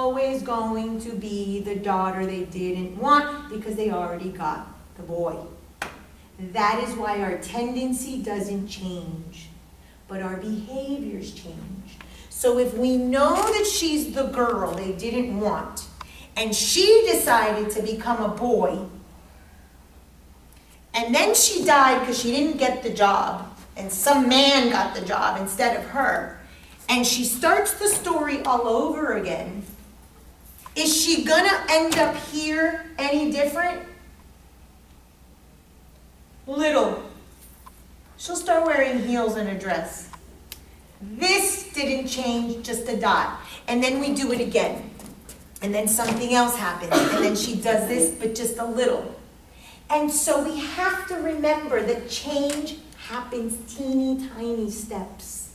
always going to be the daughter they didn't want because they already got the boy. That is why our tendency doesn't change, but our behaviors change. So if we know that she's the girl they didn't want, and she decided to become a boy, and then she died because she didn't get the job, and some man got the job instead of her, and she starts the story all over again, is she gonna end up here any different? Little. She'll start wearing heels and a dress. This didn't change, just a dot. And then we do it again. And then something else happens. And then she does this, but just a little. And so we have to remember that change happens teeny tiny steps.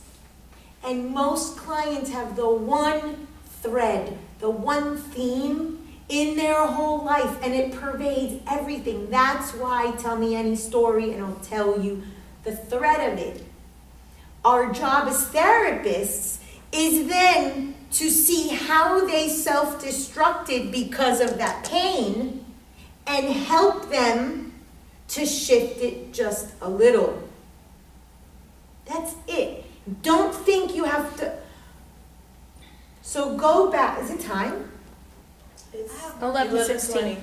And most clients have the one thread, the one theme in their whole life, and it pervades everything. That's why tell me any story and I'll tell you the thread of it. Our job as therapists is then to see how they self-destructed because of that pain and help them to shift it just a little. That's it. Don't think you have to. So go back. Is it time? It's 11:16.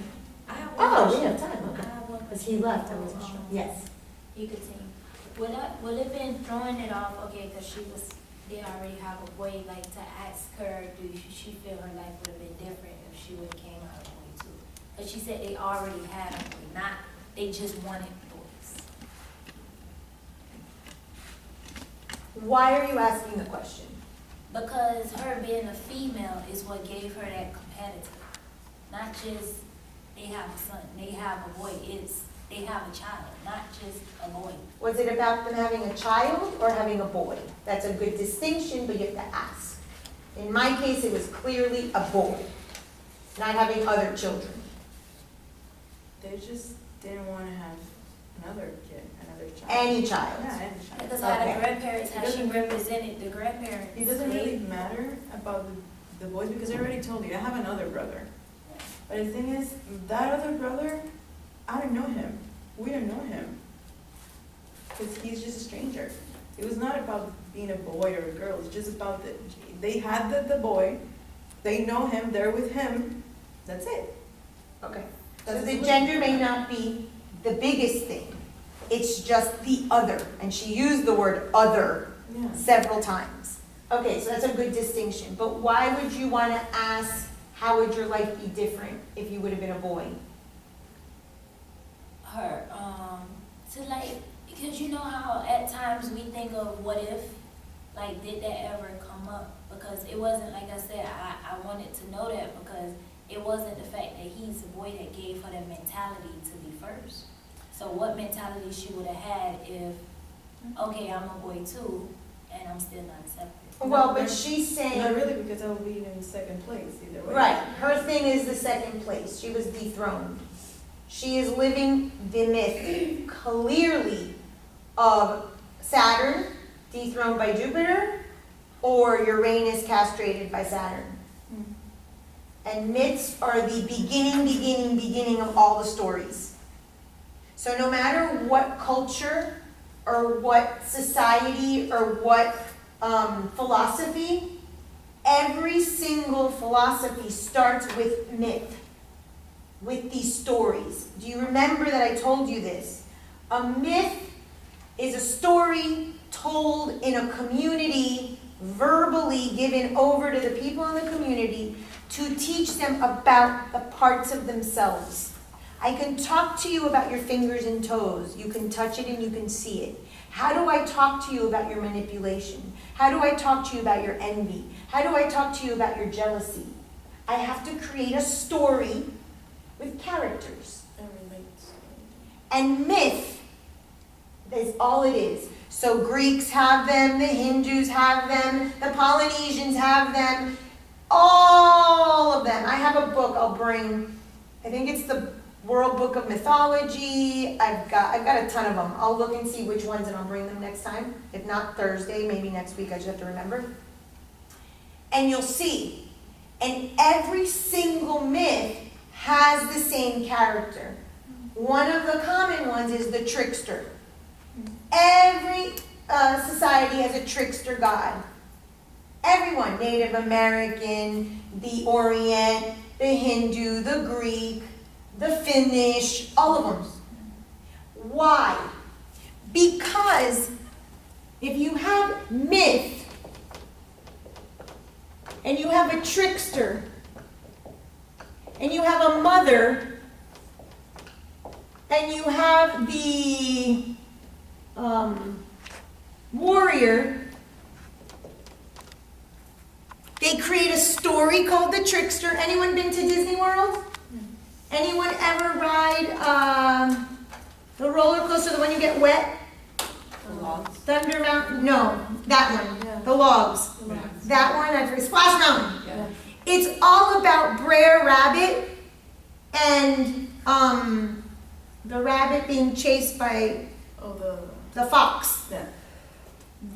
Oh, we have time. Okay. Because he left, I wasn't sure. Yes. You could say, would it been throwing it off, okay, because they already have a boy, like to ask her, she feel her life would have been different if she would have came out a boy too? But she said they already had a boy, not, they just wanted boys. Why are you asking the question? Because her being a female is what gave her that competitive. Not just they have a son, they have a boy, they have a child, not just a boy. Was it about them having a child or having a boy? That's a good distinction, but you have to ask. In my case, it was clearly a boy, not having other children. They just didn't want to have another kid, another child. Any child. Yeah, any child. Because how Okay. the grandparents, how she represented the grandparents. It doesn't really matter about the boys because I already told you, I have another brother. But the thing is, that other brother, I don't know him. We don't know him. Because he's just a stranger. It was not about being a boy or a girl. It's just about they had the boy. They know him. They're with him. That's it. Okay. So the gender may not be the biggest thing. It's just the other. And she used the word other several times. Okay, so that's a good distinction. But why would you want to ask, how would your life be different if you would have been a boy? Her, to like, because you know how at times we think of what if, like did that ever come up? Because it wasn't, like I said, I wanted to know that because it wasn't the fact that he's a boy that gave her the mentality to be first. So what mentality she would have had if, okay, I'm a boy too, and I'm still not accepted? Well, but she's saying... Not really, because I will be in second place either way. Right. Her thing is the second place. She was dethroned. She is living the myth clearly of Saturn dethroned by Jupiter or Uranus castrated by Saturn. And myths are the beginning of all the stories. So no matter what culture or what society or what philosophy, every single philosophy starts with myth, with these stories. Do you remember that I told you this? A myth is a story told in a community, verbally given over to the people in the community to teach them about the parts of themselves. I can talk to you about your fingers and toes. You can touch it and you can see it. How do I talk to you about your manipulation? How do I talk to you about your envy? How do I talk to you about your jealousy? I have to create a story with characters. And myth is all it is. So Greeks have them, the Hindus have them, the Polynesians have them, all of them. I have a book I'll bring. I think it's the World Book of Mythology. I've got a ton of them. I'll look and see which ones and I'll bring them next time. If not Thursday, maybe next week, I just have to remember. And you'll see And every single myth has the same character. One of the common ones is the trickster. Every society has a trickster god. Everyone, Native American, the Orient, the Hindu, the Greek, the Finnish, all of them. Why? Because if you have myth and you have a trickster and you have a mother and you have the warrior, they create a story called the Trickster. Anyone been to Disney World? Anyone ever ride the roller coaster, the one you get wet? The logs. Thunder Mountain? No, that one. Yeah. The logs. The logs. That one, I forget. Splash Mountain. Yeah. It's all about Brer Rabbit and the rabbit being chased by Oh, the fox. yeah.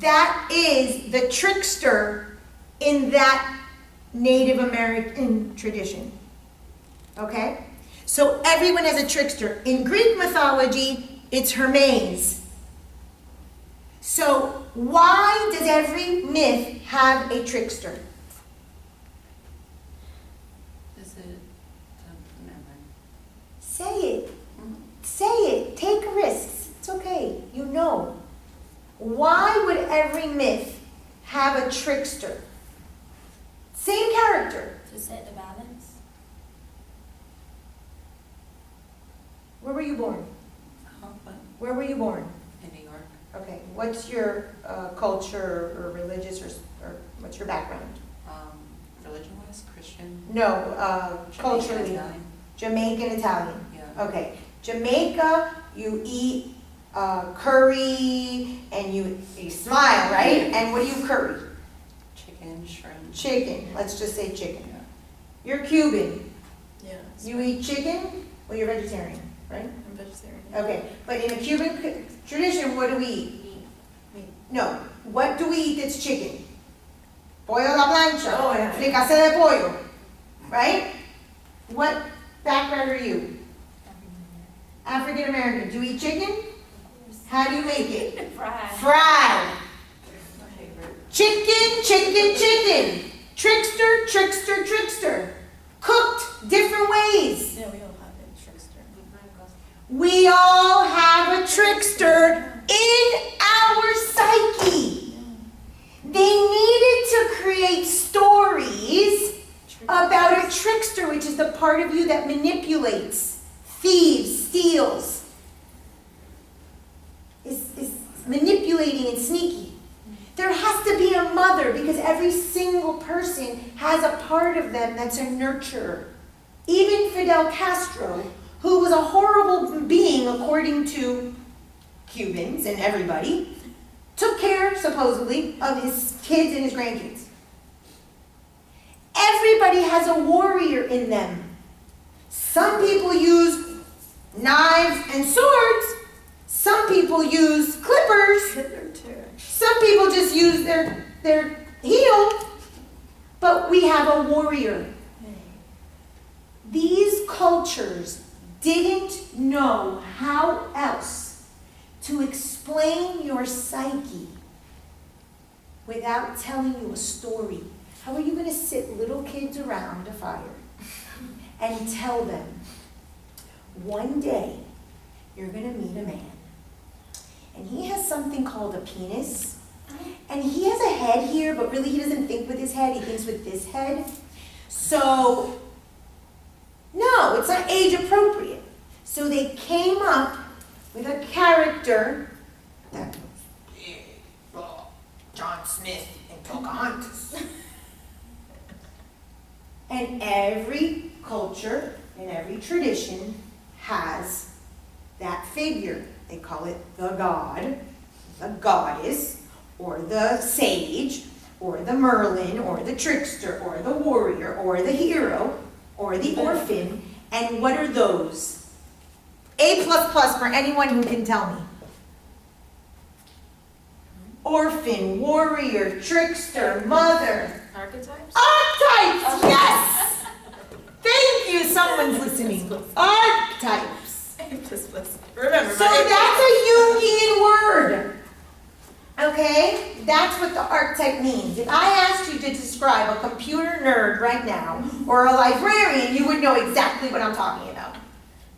That is the trickster in that Native American tradition. Okay? So everyone has a trickster. In Greek mythology, it's Hermes. So why does every myth have a trickster? Is it, never mind. Say it. Say it. Take risks. It's okay. You know. Why would every myth have a trickster? Same character. To set the balance. Where were you born? But Where were you born? in New York, Okay. What's your culture or religious or what's your background? religion-wise, Christian. No, Jamaican, culturally. Italian. Jamaican, Italian. Yeah. Okay. Jamaica, you eat curry and you smile, right? And what do you curry? Chicken, shrimp. Chicken. Let's just say chicken. Yeah. You're Cuban. Yeah. You eat chicken? Well, you're vegetarian, right? I'm vegetarian. Okay. But in a Cuban tradition, what do we eat? No. What do we eat that's chicken? Pollo a la plancha. Oh, yeah. Fricassé de pollo. Right? What background are you? African American. Do you eat chicken? How do you make it? Fried. Fried. My favorite. Chicken, chicken, chicken. Trickster, trickster, trickster. Cooked different ways. Yeah, we all have a trickster. We all have a trickster in our psyche. They needed to create stories about a trickster, which is the part of you that manipulates, thieves, steals, is manipulating and sneaky. There has to be a mother because every single person has a part of them that's a nurturer. Even Fidel Castro, who was a horrible being according to Cubans and everybody, took care, supposedly, of his kids and his grandkids. Everybody has a warrior in them. Some people use knives and swords. Some people use clippers. Hitler too. Some people just use their heel. But we have a warrior. These cultures didn't know how else to explain your psyche without telling you a story. How are you going to sit little kids around a fire and tell them, one day you're going to meet a man and he has something called a penis and he has a head here, but really he doesn't think with his head, he thinks with this head. So, no, it's not age appropriate. So they came up with a character that was big, raw, John Smith and Pocahontas. And every culture and every tradition has that figure. They call it the god, the goddess, or the sage, or the Merlin, or the trickster, or the warrior, or the hero, or the orphan. And what are those? A++ for anyone who can tell me. Orphan, warrior, trickster, mother. Archetypes? Archetypes, yes! Thank you, someone's listening. Archetypes. Remember, So that's a Jungian word. Okay? That's what the archetype means. If I asked you to describe a computer nerd right now, or a librarian, you would know exactly what I'm talking about.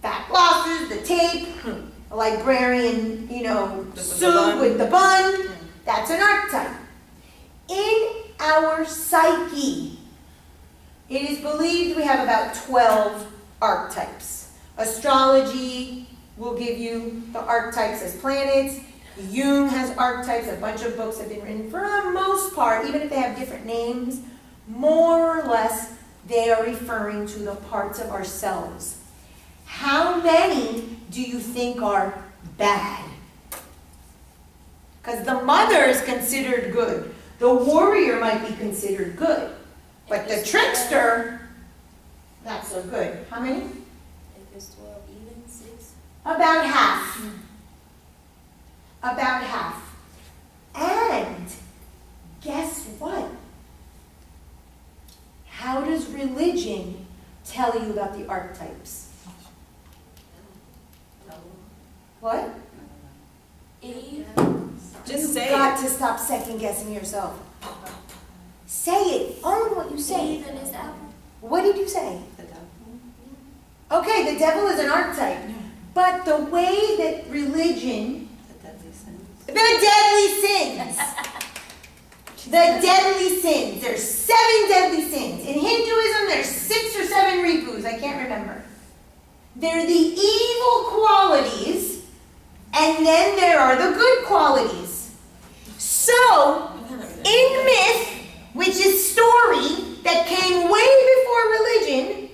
Fat glosses, the tape, a librarian, suit with the bun. That's an archetype. In our psyche, it is believed we have about 12 archetypes. Astrology will give you the archetypes as planets. Jung has archetypes. A bunch of books have been written. For the most part, even if they have different names, more or less, they are referring to the parts of ourselves. How many do you think are bad? Because the mother is considered good. The warrior might be considered good. But the trickster, not so good. How many? If it's 12 even, 6. About half. About half. And guess what? How does religion tell you about the archetypes? What? Eve. Just say You've got it. to stop second guessing yourself. Say it. Own what you say. Eve and his apple. What did you say? The devil. Okay, the devil is an archetype. But the way that religion, The deadly sins. the deadly sins. The deadly sins. There's 7 deadly sins. In Hinduism, there's 6 or 7 ripus. I can't remember. They're the evil qualities, and then there are the good qualities. So, in myth, which is story that came way before religion,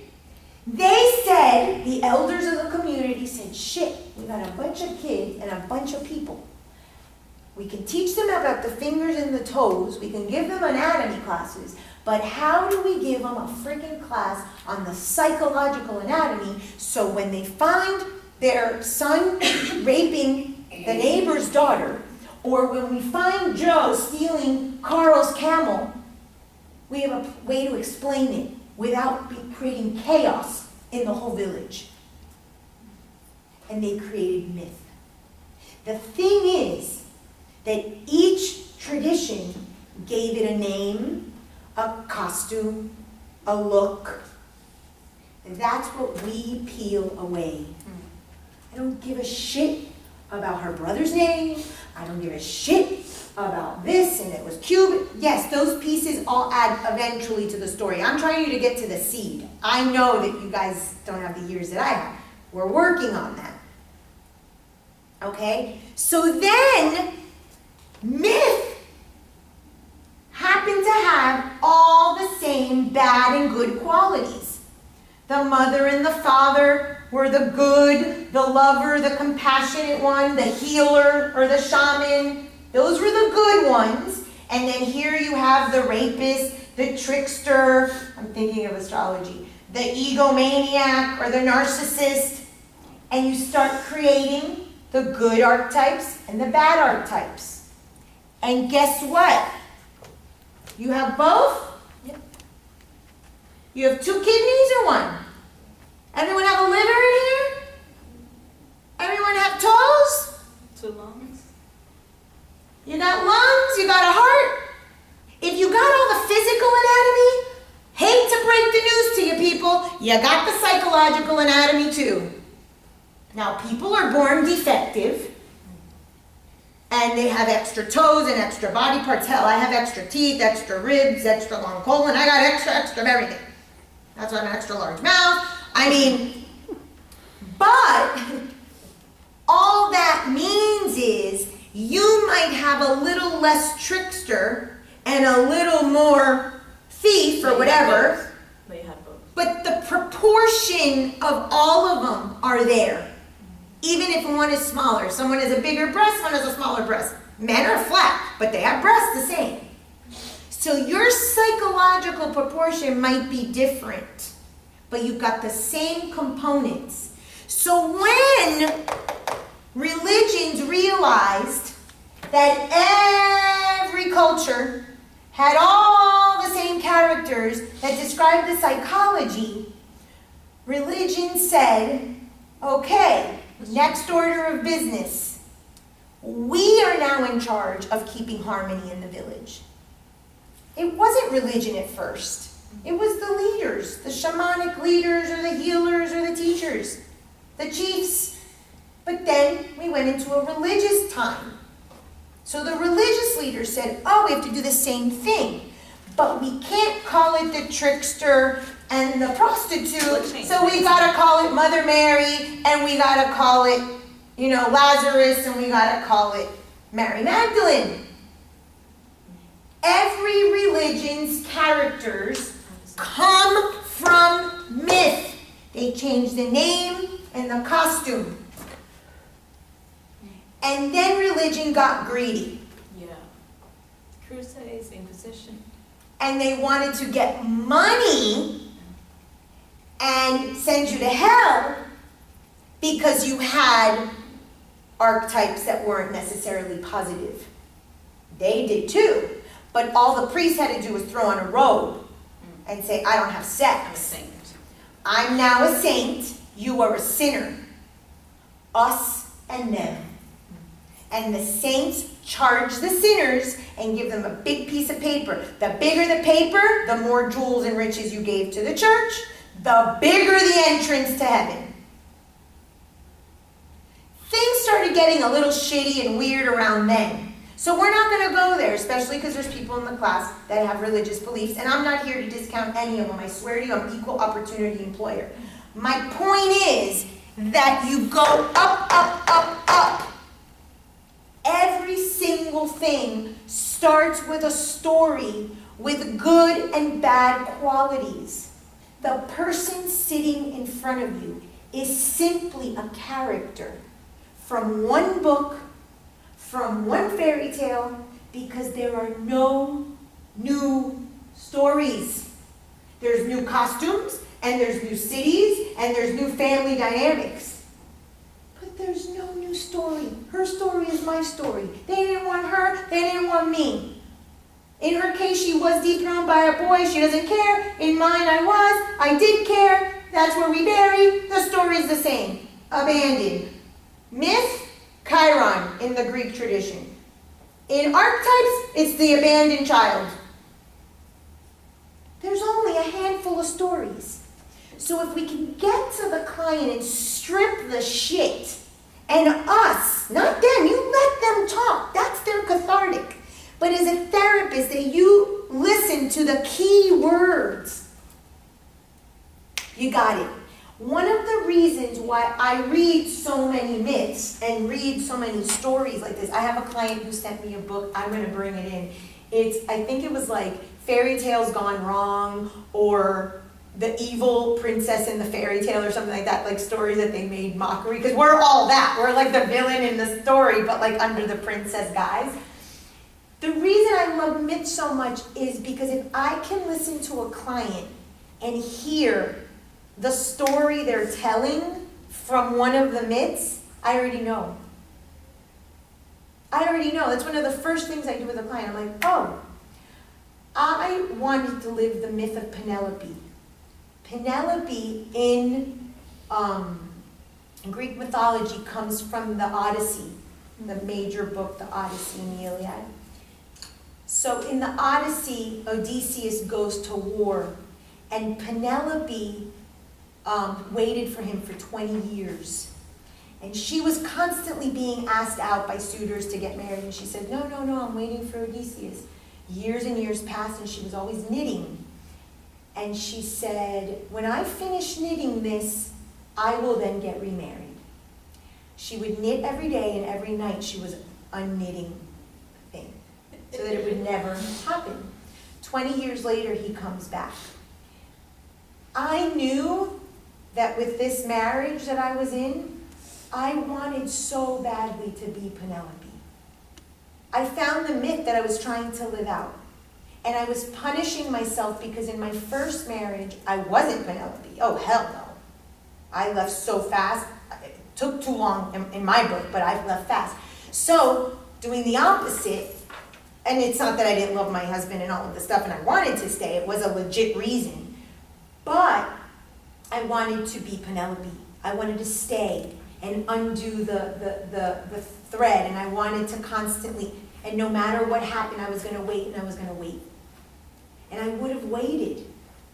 they said, the elders of the community said, shit, we got a bunch of kids and a bunch of people. We can teach them about the fingers and the toes. We can give them anatomy classes. But how do we give them a freaking class on the psychological anatomy so when they find their son raping the neighbor's daughter, or when we find Joe stealing Carl's camel, we have a way to explain it without creating chaos in the whole village. And they created myth. The thing is that each tradition gave it a name, a costume, a look. And that's what we peel away. I don't give a shit about her brother's name. I don't give a shit about this, and it was cute. Yes, those pieces all add eventually to the story. I'm trying you to get to the seed. I know that you guys don't have the years that I have. We're working on that. Okay? So then, myth happened to have all the same bad and good qualities. The mother and the father were the good, the lover, the compassionate one, the healer or the shaman. Those were the good ones. And then here you have the rapist, the trickster, I'm thinking of astrology, the egomaniac or the narcissist. And you start creating the good archetypes and the bad archetypes. And guess what? You have both? Yep. You have 2 kidneys or 1? Everyone have a liver in here? Everyone have toes? 2 lungs. You got lungs? You got a heart? If you got all the physical anatomy, hate to break the news to you people, you got the psychological anatomy too. Now people are born defective, and they have extra toes and extra body parts. Hell, I have extra teeth, extra ribs, extra long colon. I got extra of everything. That's why I have an extra large mouth. I mean, but all that means is you might have a little less trickster and a little more thief or whatever, But you have both. but the proportion of all of them are there. Even if one is smaller. Someone has a bigger breast, one has a smaller breast. Men are flat, but they have breasts the same. So your psychological proportion might be different, but you've got the same components. So when religions realized that every culture had all all the same characters that describe the psychology, religion said, okay, next order of business. We are now in charge of keeping harmony in the village. It wasn't religion at first. It was the leaders, the shamanic leaders or the healers or the teachers, the chiefs. But then we went into a religious time. So the religious leaders said, oh, we have to do the same thing. But we can't call it the trickster and the prostitute, so we gotta call it Mother Mary, and we gotta call it, Lazarus, and we gotta call it Mary Magdalene. Every religion's characters come from myth. They change the name and the costume. And then religion got greedy. Yeah. Crusades, Inquisition. And they wanted to get money and send you to hell because you had archetypes that weren't necessarily positive. They did too. But all the priest had to do was throw on a robe and say, I don't have sex. Saint. I'm now a saint. You are a sinner. Us and them. And the saints charge the sinners and give them a big piece of paper. The bigger the paper, the more jewels and riches you gave to the church, the bigger the entrance to heaven. Things started getting a little shitty and weird around then. So we're not going to go there, especially because there's people in the class that have religious beliefs, and I'm not here to discount any of them. I swear to you, I'm an equal opportunity employer. My point is that you go up, up, up, up. Every single thing starts with a story with good and bad qualities. The person sitting in front of you is simply a character from one book, from one fairy tale, because there are no new stories. There's new costumes, and there's new cities, and there's new family dynamics. But there's no new story. Her story is my story. They didn't want her, they didn't want me. In her case, she was dethroned by a boy, she doesn't care. In mine, I did care. That's where we bury. The story is the same. Abandoned. Myth, Chiron in the Greek tradition. In archetypes, it's the abandoned child. There's only a handful of stories. So if we can get to the client and strip the shit, and us, not them, you let them talk, that's their cathartic. But as a therapist, that you listen to the key words, you got it. One of the reasons why I read so many myths and read so many stories like this, I have a client who sent me a book, I'm going to bring it in. I think it was like Fairy Tales Gone Wrong, or The Evil Princess in the Fairy Tale, or something like that, like stories that they made mockery, because we're all that. We're like the villain in the story, but like under the princess guise. The reason I love myths so much is because if I can listen to a client and hear the story they're telling from one of the myths, I already know. I already know. That's one of the first things I do with a client. I'm like, oh, I wanted to live the myth of Penelope. Penelope in Greek mythology comes from the Odyssey, the major book, the Odyssey and the Iliad. So in the Odyssey, Odysseus goes to war, and Penelope waited for him for 20 years. And she was constantly being asked out by suitors to get married, and she said, no, I'm waiting for Odysseus. Years and years passed, and she was always knitting. And she said, when I finish knitting this, I will then get remarried. She would knit every day, and every night she was unknitting the thing, so that it would never happen. 20 years later, he comes back. I knew that with this marriage that I was in, I wanted so badly to be Penelope. I found the myth that I was trying to live out. And I was punishing myself because in my first marriage, I wasn't Penelope. Oh, hell no. I left so fast. It took too long in my book, but I left fast. So, doing the opposite, And it's not that I didn't love my husband and all of the stuff and I wanted to stay, it was a legit reason. But I wanted to be Penelope. I wanted to stay and undo the thread, and I wanted to constantly, and no matter what happened, I was going to wait and I was going to wait. And I would have waited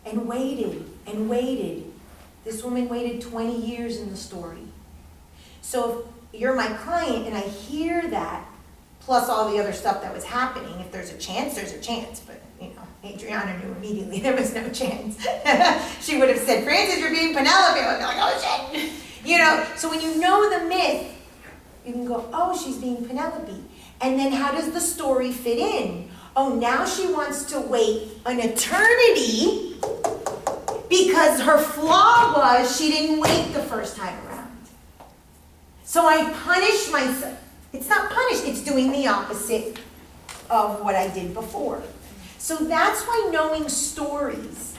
and waited and waited. This woman waited 20 years in the story. So if you're my client and I hear that, plus all the other stuff that was happening, if there's a chance, there's a chance. But, Adriana knew immediately there was no chance. She would have said, Frances, you're being Penelope. I would be like, oh shit. So when you know the myth, you can go, oh, she's being Penelope. And then how does the story fit in? Oh, now she wants to wait an eternity because her flaw was she didn't wait the first time around. So I punish myself. It's not punished, it's doing the opposite of what I did before. So that's why knowing stories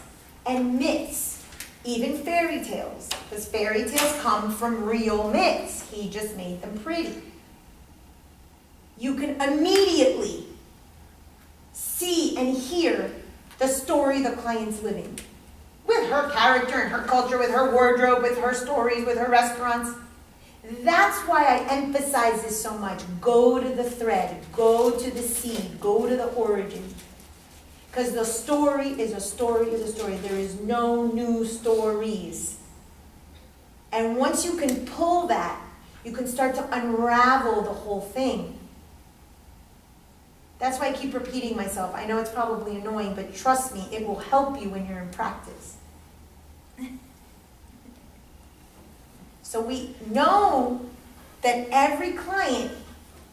and myths, even fairy tales, because fairy tales come from real myths. He just made them pretty. You can immediately see and hear the story the client's living. With her character and her culture, with her wardrobe, with her stories, with her restaurants. That's why I emphasize this so much. Go to the thread, go to the seed, go to the origin. Because the story is a story is a story. There is no new stories. And once you can pull that, you can start to unravel the whole thing. That's why I keep repeating myself. I know it's probably annoying, but trust me, it will help you when you're in practice. So we know that every client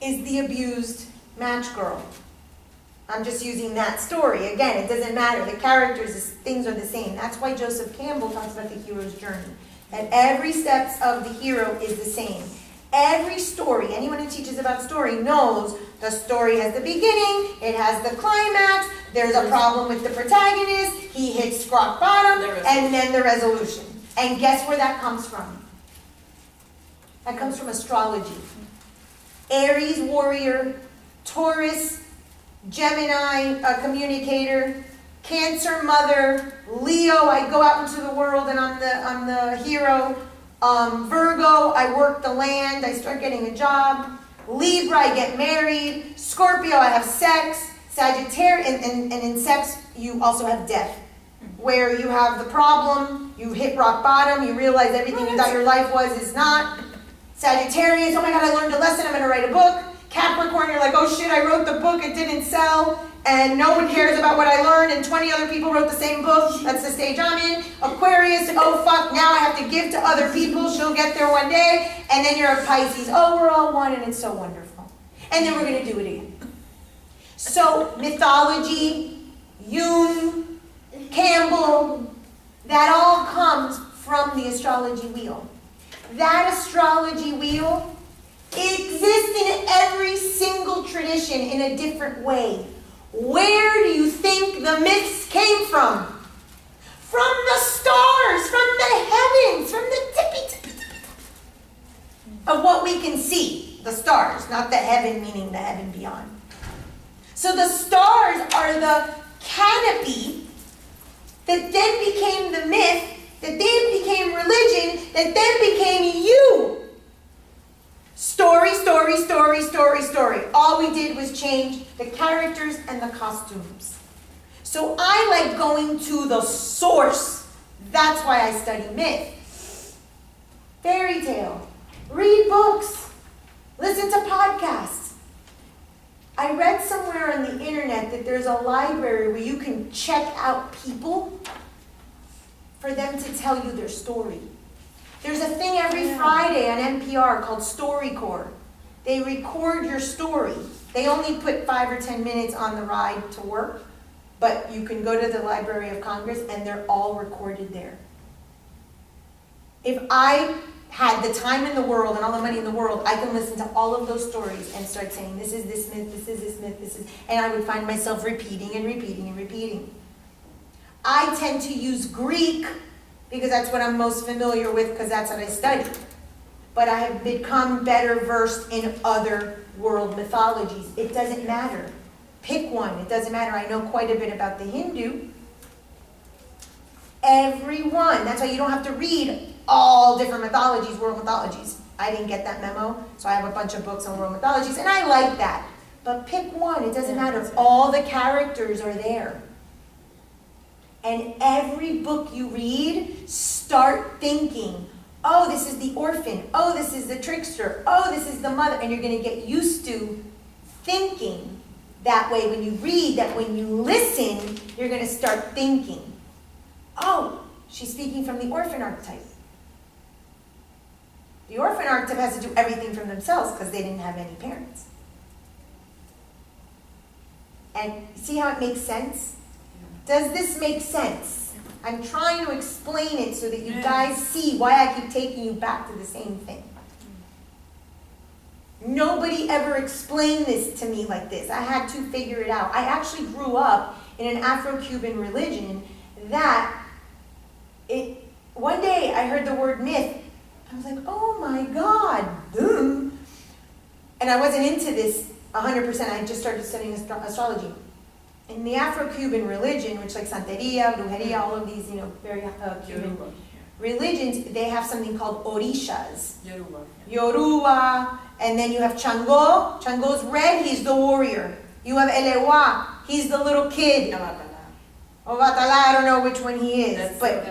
is the abused match girl. I'm just using that story. Again, it doesn't matter. The characters, things are the same. That's why Joseph Campbell talks about the hero's journey. That every step of the hero is the same. Every story, anyone who teaches about story knows the story has the beginning, it has the climax, there's a problem with the protagonist, he hits rock bottom, and then the resolution. And guess where that comes from? That comes from astrology. Aries, warrior. Taurus, Gemini, a communicator. Cancer, mother. Leo, I go out into the world and I'm the hero. Virgo, I work the land, I start getting a job. Libra, I get married. Scorpio, I have sex. Sagittarius, and in sex, you also have death. Where you have the problem, you hit rock bottom, you realize everything you thought your life was is not. Sagittarius, oh my God, I learned a lesson, I'm going to write a book. Capricorn, you're like, oh shit, I wrote the book, it didn't sell, and no one cares about what I learned, and 20 other people wrote the same book. That's the stage I'm in. Aquarius, oh fuck, now I have to give to other people, she'll get there one day. And then you're a Pisces, oh, we're all one, and it's so wonderful. And then we're going to do it again. So, mythology, Jung, Campbell, that all comes from the astrology wheel. That astrology wheel exists in every single tradition in a different way. Where do you think the myths came from? From the stars, from the heavens, from the tippy of what we can see. The stars, not the heaven meaning the heaven beyond. So the stars are the canopy that then became the myth, that then became religion, that then became you. Story, story, story, story, story. All we did was change the characters and the costumes. So I like going to the source. That's why I study myth. Fairy tale. Read books. Listen to podcasts. I read somewhere on the internet that there's a library where you can check out people for them to tell you their story. There's a thing every Friday on NPR called StoryCorps. They record your story. They only put 5 or 10 minutes on the ride to work, but you can go to the Library of Congress and they're all recorded there. If I had the time in the world and all the money in the world, I can listen to all of those stories and start saying, this is this myth, this is this myth, this is, and I would find myself repeating and repeating and repeating. I tend to use Greek because that's what I'm most familiar with because that's what I studied. But I have become better versed in other world mythologies. It doesn't matter. Pick one. It doesn't matter. I know quite a bit about the Hindu. Everyone. That's why you don't have to read all different mythologies, world mythologies. I didn't get that memo, so I have a bunch of books on world mythologies, and I like that. But pick one. It doesn't matter. All the characters are there. And every book you read, start thinking, oh, this is the orphan. Oh, this is the trickster. Oh, this is the mother. And you're going to get used to thinking that way when you read, that when you listen, you're going to start thinking, oh, she's speaking from the orphan archetype. The orphan archetype has to do everything from themselves because they didn't have any parents. And see how it makes sense? Does this make sense? I'm trying to explain it so that you guys see why I keep taking you back to the same thing. Nobody ever explained this to me like this. I had to figure it out. I actually grew up in an Afro-Cuban religion that one day I heard the word myth. I was like, oh my God, duh. And I wasn't into this 100%. I just started studying astrology. In the Afro-Cuban religion, which like Santeria, Brujeria, all of these, very Cuban religions, they have something called Orishas. Yoruba, and then you have Chango. Chango's red, he's the warrior. You have Elewa, he's the little kid. Obatala, I don't know which one he is, but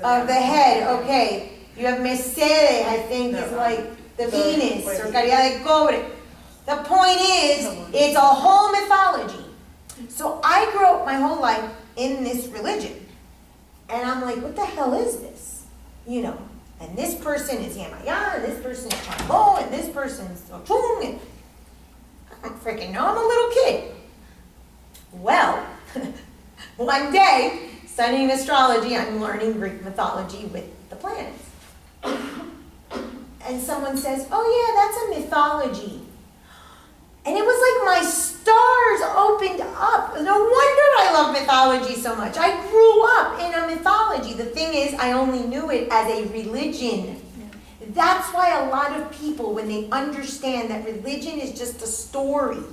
of the head, okay. You have Mercedes, I think is like the Venus, or Caridad de Cobre. The point is, it's a whole mythology. So I grew up my whole life in this religion. And I'm like, what the hell is this? And this person is Yamaya, and this person is Chango, and this person is Ochung, and I don't freaking know, I'm a little kid. Well, one day, studying astrology, I'm learning Greek mythology with the planets. And someone says, oh yeah, that's a mythology. And it was like my stars opened up. No wonder I love mythology so much. I grew up in a mythology. The thing is, I only knew it as a religion. That's why a lot of people, when they understand that religion is just a story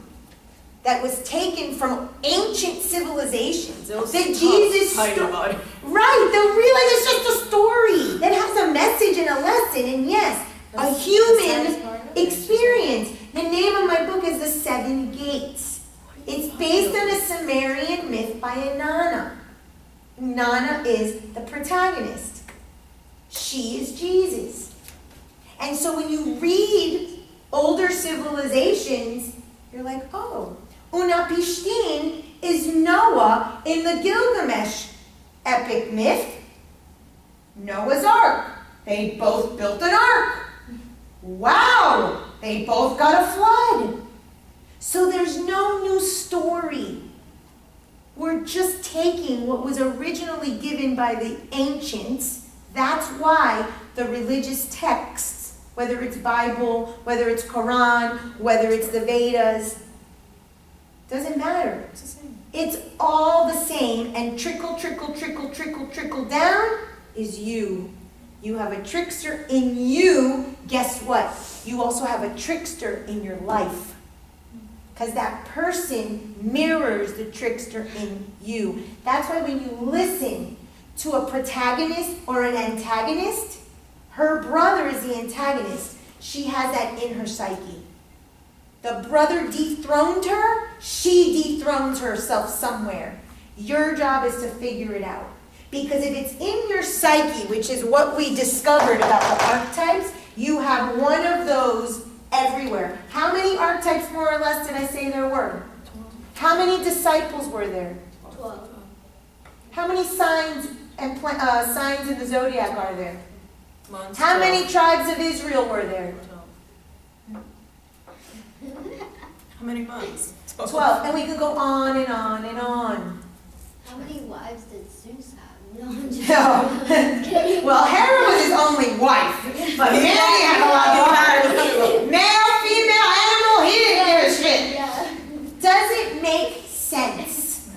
that was taken from ancient civilizations, that Jesus story, right? They realize it's just a story that has a message and a lesson, and yes, a human experience. The name of my book is The Seven Gates. It's based on a Sumerian myth by Inanna. Inanna is the protagonist. She is Jesus. And so when you read older civilizations, you're like, oh, Unapishtim is Noah in the Gilgamesh epic myth. Noah's Ark. They both built an ark. Wow! They both got a flood. So there's no new story. We're just taking what was originally given by the ancients. That's why the religious texts, whether it's Bible, whether it's Quran, whether it's the Vedas, doesn't matter. It's the same. It's all the same, and trickle, trickle, trickle, trickle, trickle down is you. You have a trickster in you. Guess what? You also have a trickster in your life. Because that person mirrors the trickster in you. That's why when you listen to a protagonist or an antagonist, her brother is the antagonist. She has that in her psyche. The brother dethroned her. She dethrones herself somewhere. Your job is to figure it out. Because if it's in your psyche, which is what we discovered about the archetypes, you have one of those everywhere. How many archetypes, more or less, did I say there were? 12. How many disciples were there? 12. How many signs and signs in the zodiac are there? Months, How 12. many tribes of Israel were there? 12. How many months? 12. And we could go on and on and on. How many wives did Zeus have? No, I'm just No. Well, Hera was his only wife, but Mary had a lot of wives. Male, female, animal, he didn't give a shit. Yeah. Does it make sense?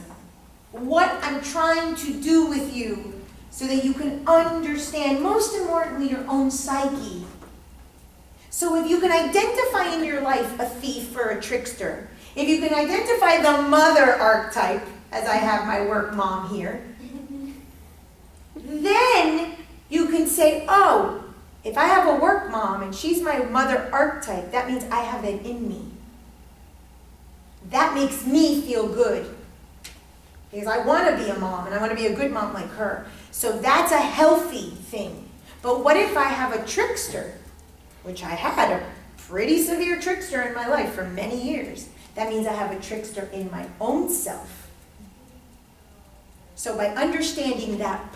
What I'm trying to do with you so that you can understand, most importantly, your own psyche. So if you can identify in your life a thief or a trickster, If you can identify the mother archetype, as I have my work mom here, then you can say, oh, if I have a work mom and she's my mother archetype, that means I have that in me. That makes me feel good. Because I want to be a mom and I want to be a good mom like her. So that's a healthy thing. But what if I have a trickster, which I had a pretty severe trickster in my life for many years. That means I have a trickster in my own self. So by understanding that